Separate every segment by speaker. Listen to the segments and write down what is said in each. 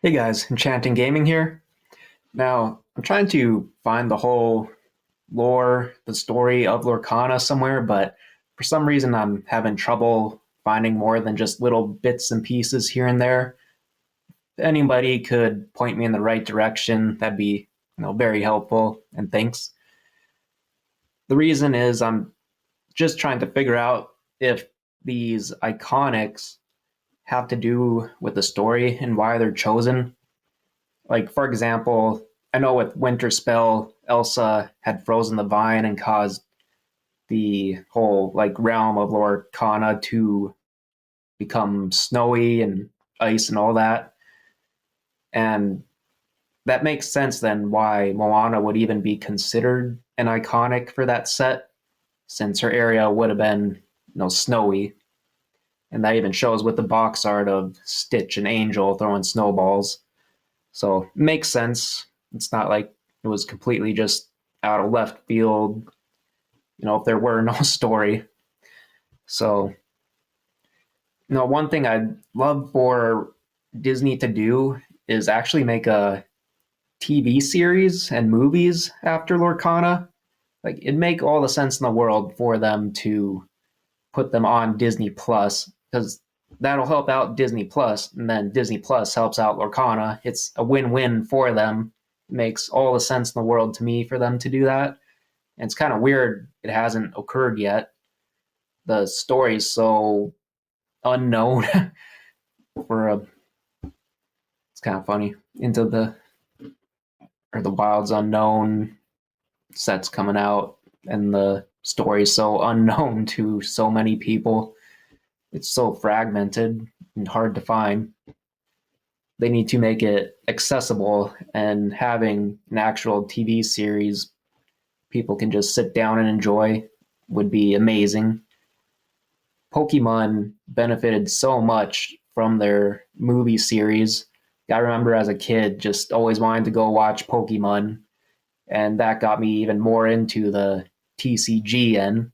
Speaker 1: Hey guys, Enchanting Gaming here. Now, I'm trying to find the whole lore, the story of Lorcana somewhere, but for some reason I'm having trouble finding more than just little bits and pieces here and there. If anybody could point me in the right direction, that'd be, very helpful, and thanks. The reason is I'm just trying to figure out if these iconics have to do with the story and why they're chosen. Like, for example, I know with Winter Spell, Elsa had frozen the vine and caused the whole realm of Lorcana to become snowy and ice and all that. And that makes sense then why Moana would even be considered an iconic for that set, since her area would have been, snowy. And that even shows with the box art of Stitch and Angel throwing snowballs. So it makes sense. It's not like it was completely just out of left field, if there were no story. So, one thing I'd love for Disney to do is actually make a TV series and movies after Lorcana. Like, it'd make all the sense in the world for them to put them on Disney Plus, because that'll help out Disney Plus, and then Disney Plus helps out Lorcana. It's a win-win for them. It makes all the sense in the world to me for them to do that. And it's kind of weird it hasn't occurred yet. The story's so unknown for a. It's kind of funny. Into the Wild's unknown sets coming out, and the story's so unknown to so many people. It's so fragmented and hard to find. They need to make it accessible, and having an actual TV series people can just sit down and enjoy would be amazing. Pokemon benefited so much from their movie series. I remember as a kid just always wanting to go watch Pokemon, and that got me even more into the TCGN.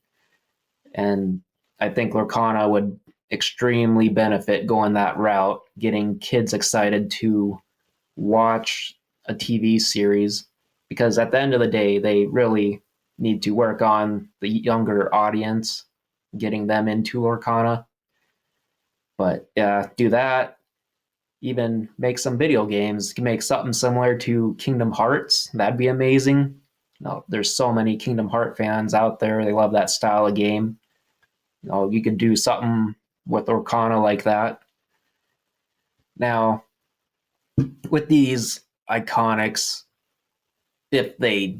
Speaker 1: And I think Lorcana would extremely benefit going that route, getting kids excited to watch a TV series, because at the end of the day, they really need to work on the younger audience, getting them into Lorcana. But yeah, do that. Even make some video games. You can make something similar to Kingdom Hearts. That'd be amazing. There's so many Kingdom Heart fans out there. They love that style of game. You could do something with Lorcana like that. Now, with these iconics, if they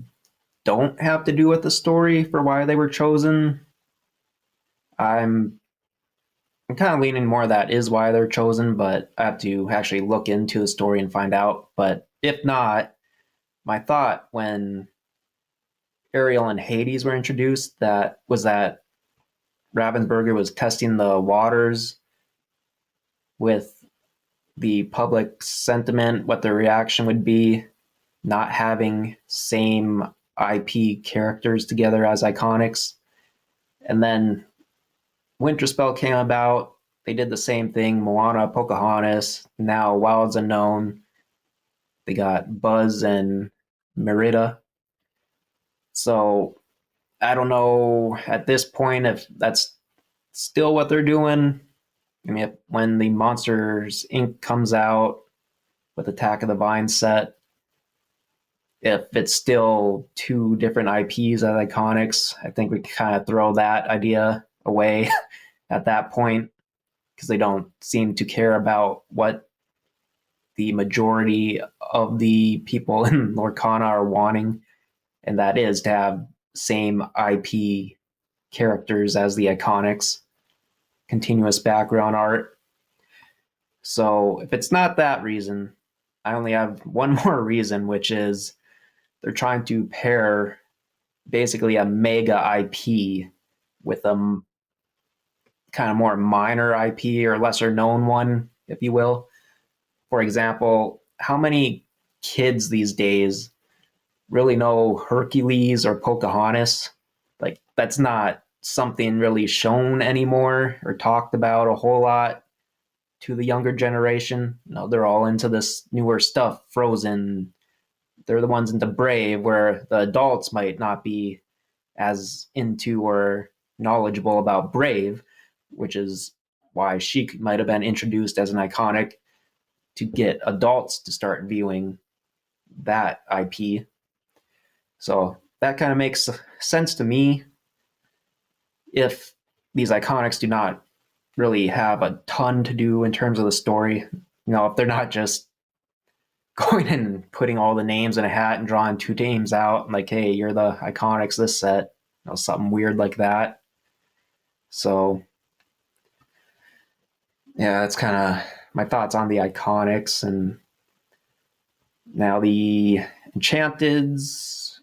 Speaker 1: don't have to do with the story for why they were chosen, I'm kind of leaning more that is why they're chosen, but I have to actually look into the story and find out. But if not, my thought when Ariel and Hades were introduced that Ravensburger was testing the waters with the public sentiment, what their reaction would be, not having same IP characters together as iconics. And then Winter Spell came about. They did the same thing. Moana, Pocahontas, now Wilds Unknown. They got Buzz and Merida. So I don't know at this point if that's still what they're doing. I mean, when the Monsters Inc. comes out with Attack of the Vine set, if it's still two different IPs as iconics, I think we kind of throw that idea away at that point, because they don't seem to care about what the majority of the people in Lorcana are wanting, and that is to have same IP characters as the iconics, continuous background art. So if it's not that reason, I only have one more reason, which is they're trying to pair basically a mega IP with a kind of more minor IP or lesser known one, if you will. For example, how many kids these days really know Hercules or Pocahontas? Like, that's not something really shown anymore or talked about a whole lot. to the younger generation. They're all into this newer stuff, Frozen. They're the ones into Brave, where the adults might not be as into or knowledgeable about Brave, which is why she might have been introduced as an iconic to get adults to start viewing that IP. So that kind of makes sense to me. If these iconics do not really have a ton to do in terms of the story, if they're not just going and putting all the names in a hat and drawing two names out, and like, hey, you're the iconics this set, something weird like that. So yeah, that's kind of my thoughts on the iconics. And now the Enchanteds,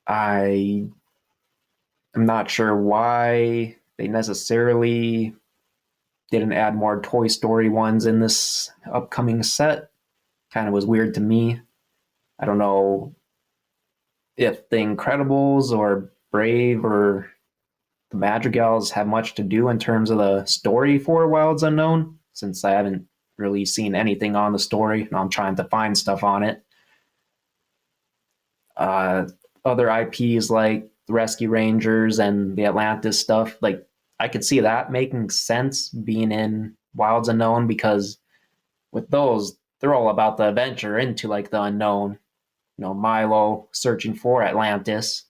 Speaker 1: I am not sure why they necessarily didn't add more Toy Story ones in this upcoming set. Kind of was weird to me. I don't know if the Incredibles or Brave or the Madrigals have much to do in terms of the story for Wilds Unknown, since I haven't really seen anything on the story and I'm trying to find stuff on it. Other IPs like the Rescue Rangers and the Atlantis stuff, like I could see that making sense being in Wilds Unknown, because with those, they're all about the adventure into like the unknown. Milo searching for Atlantis.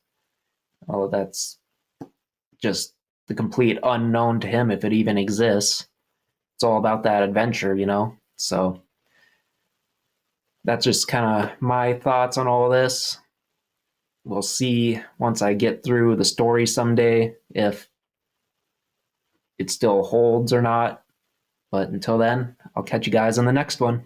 Speaker 1: Oh, that's just the complete unknown to him if it even exists. It's all about that adventure. So that's just kind of my thoughts on all of this. We'll see once I get through the story someday if it still holds or not. But until then, I'll catch you guys on the next one.